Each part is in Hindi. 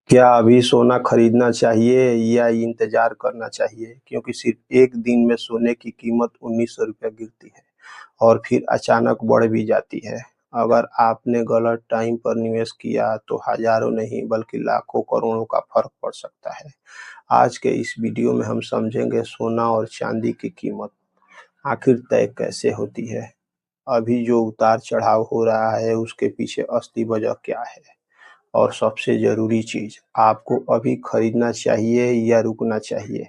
क्या अभी सोना खरीदना चाहिए या इंतजार करना चाहिए? क्योंकि सिर्फ एक दिन में सोने की कीमत 1900 रुपया गिरती है और फिर अचानक बढ़ भी जाती है। अगर आपने गलत टाइम पर निवेश किया तो हजारों नहीं बल्कि लाखों करोड़ों का फर्क पड़ सकता है। आज के इस वीडियो में हम समझेंगे सोना और चांदी की कीमत आखिर तय कैसे होती है। अभी जो उतार चढ़ाव हो रहा है उसके पीछे असली वजह क्या है, और सबसे ज़रूरी चीज़, आपको अभी खरीदना चाहिए या रुकना चाहिए।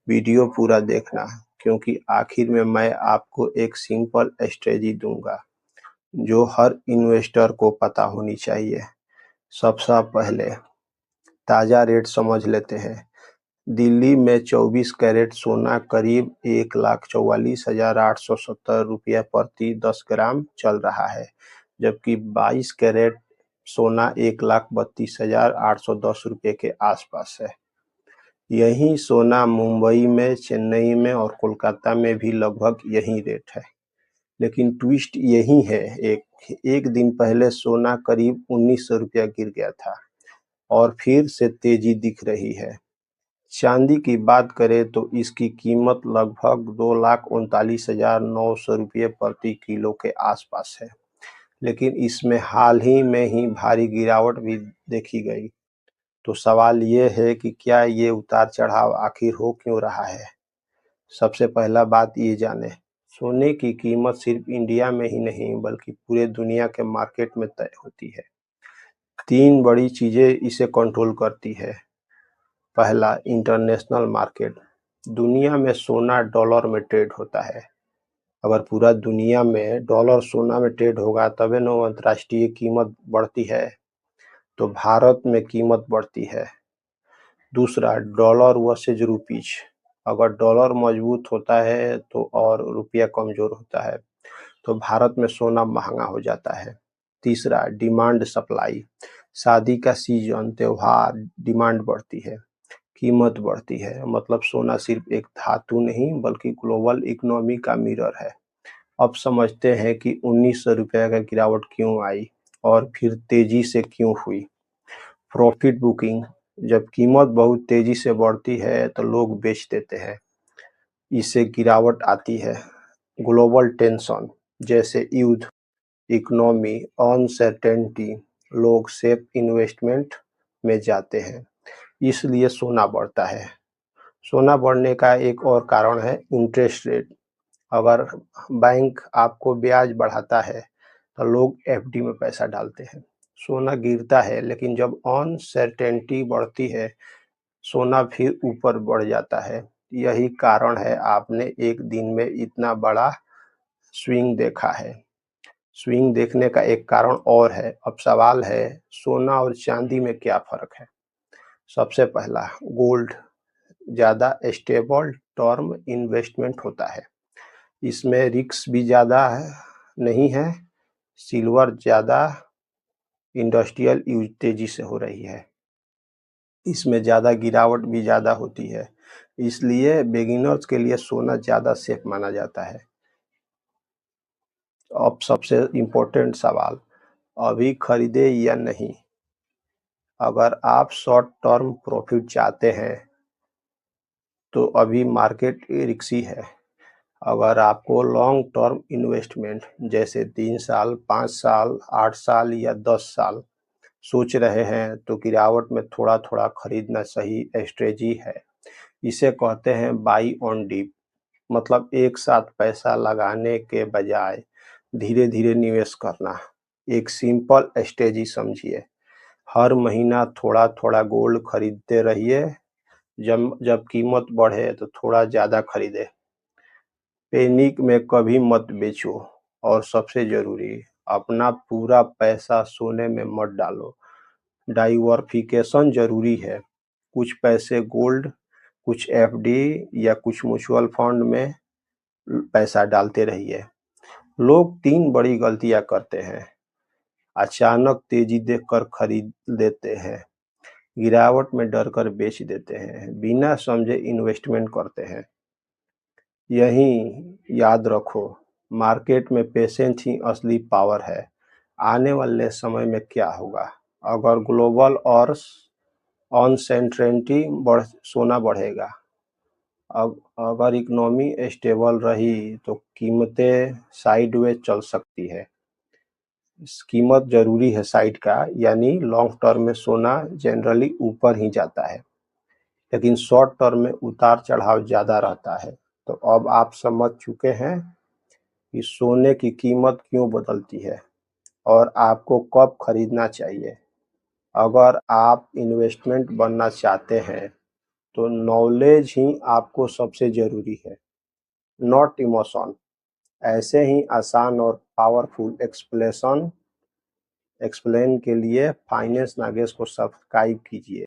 वीडियो पूरा देखना, क्योंकि आखिर में मैं आपको एक सिंपल स्ट्रेटजी दूंगा जो हर इन्वेस्टर को पता होनी चाहिए। सबसे पहले ताज़ा रेट समझ लेते हैं। दिल्ली में 24 कैरेट सोना करीब 1,44,870 रुपया प्रति 10 ग्राम चल रहा है, जबकि 22 कैरेट सोना 1,32,810 रुपये के आसपास है। यही सोना मुंबई में, चेन्नई में और कोलकाता में भी लगभग यही रेट है। लेकिन ट्विस्ट यही है, एक दिन पहले सोना करीब 1900 रुपया गिर गया था और फिर से तेजी दिख रही है। चांदी की बात करें तो इसकी कीमत लगभग 2,39,900 रुपये प्रति किलो के आसपास है, लेकिन इसमें हाल ही में ही भारी गिरावट भी देखी गई। तो सवाल ये है कि क्या ये उतार चढ़ाव आखिर हो क्यों रहा है। सबसे पहला बात ये जाने, सोने की कीमत सिर्फ इंडिया में ही नहीं बल्कि पूरे दुनिया के मार्केट में तय होती है। तीन बड़ी चीजें इसे कंट्रोल करती है। पहला, इंटरनेशनल मार्केट। दुनिया में सोना डॉलर में ट्रेड होता है। अगर पूरा दुनिया में डॉलर सोना में ट्रेड होगा तबे न अंतर्राष्ट्रीय कीमत बढ़ती है, तो भारत में कीमत बढ़ती है। दूसरा, डॉलर वर्सेज रुपीज। अगर डॉलर मजबूत होता है तो और रुपया कमजोर होता है तो भारत में सोना महंगा हो जाता है। तीसरा, डिमांड सप्लाई। शादी का सीजन, त्योहार, डिमांड बढ़ती है, कीमत बढ़ती है। मतलब सोना सिर्फ एक धातु नहीं बल्कि ग्लोबल इकोनॉमी का मिरर है। अब समझते हैं कि 1900 रुपये का गिरावट क्यों आई और फिर तेजी से क्यों हुई। Profit booking. जब कीमत बहुत तेजी से बढ़ती है तो लोग बेच देते हैं, इससे गिरावट आती है। ग्लोबल टेंशन जैसे युद्ध, इकोनॉमी अनसर्टेनिटी, लोग सेफ इन्वेस्टमेंट में जाते हैं, इसलिए सोना बढ़ता है। सोना बढ़ने का एक और कारण है इंटरेस्ट रेट। अगर बैंक आपको ब्याज बढ़ाता है तो लोग एफडी में पैसा डालते हैं। सोना गिरता है, लेकिन जब अनसर्टेनिटी बढ़ती है सोना फिर ऊपर बढ़ जाता है। यही कारण है आपने एक दिन में इतना बड़ा स्विंग देखा है। स्विंग देखने का एक कारण और है। अब सवाल है, सोना और चांदी में क्या फर्क है। सबसे पहला, गोल्ड ज़्यादा स्टेबल टर्म इन्वेस्टमेंट होता है, इसमें रिस्क भी ज़्यादा है नहीं है। सिल्वर ज़्यादा इंडस्ट्रियल यूज तेजी से हो रही है, इसमें ज़्यादा गिरावट भी ज़्यादा होती है, इसलिए बिगिनर्स के लिए सोना ज़्यादा सेफ माना जाता है। अब सबसे इम्पोर्टेंट सवाल, अभी खरीदे या नहीं। अगर आप शॉर्ट टर्म प्रॉफिट चाहते हैं तो अभी मार्केट रिस्की है। अगर आपको लॉन्ग टर्म इन्वेस्टमेंट जैसे 3 साल, 5 साल, 8 साल या 10 साल सोच रहे हैं तो गिरावट में थोड़ा थोड़ा खरीदना सही स्ट्रेटजी है। इसे कहते हैं बाई ऑन डिप। मतलब एक साथ पैसा लगाने के बजाय धीरे धीरे निवेश करना। एक सिंपल स्ट्रेटजी समझिए, हर महीना थोड़ा थोड़ा गोल्ड खरीदते रहिए, जब जब कीमत बढ़े तो थोड़ा ज़्यादा खरीदे। पैनिक में कभी मत बेचो, और सबसे ज़रूरी, अपना पूरा पैसा सोने में मत डालो। डाइवर्सिफिकेशन ज़रूरी है, कुछ पैसे गोल्ड, कुछ एफडी या कुछ म्यूचुअल फंड में पैसा डालते रहिए। लोग तीन बड़ी गलतियां करते हैं। अचानक तेजी देखकर खरीद लेते हैं, गिरावट में डरकर बेच देते हैं, बिना समझे इन्वेस्टमेंट करते हैं। यही याद रखो, मार्केट में पेशेंस ही असली पावर है। आने वाले समय में क्या होगा, अगर ग्लोबल और अनसर्टेनिटी सोना बढ़ेगा। अगर इकोनॉमी स्टेबल रही तो कीमतें साइडवेज चल सकती है। कीमत जरूरी है साइड का, यानी लॉन्ग टर्म में सोना जनरली ऊपर ही जाता है, लेकिन शॉर्ट टर्म में उतार चढ़ाव ज्यादा रहता है। तो अब आप समझ चुके हैं कि सोने की कीमत क्यों बदलती है और आपको कब खरीदना चाहिए। अगर आप इन्वेस्टमेंट बनना चाहते हैं तो नॉलेज ही आपको सबसे जरूरी है, नॉट इमोशन। ऐसे ही आसान और पावरफुल एक्सप्लेन के लिए फाइनेंस नागेश को सब्सक्राइब कीजिए।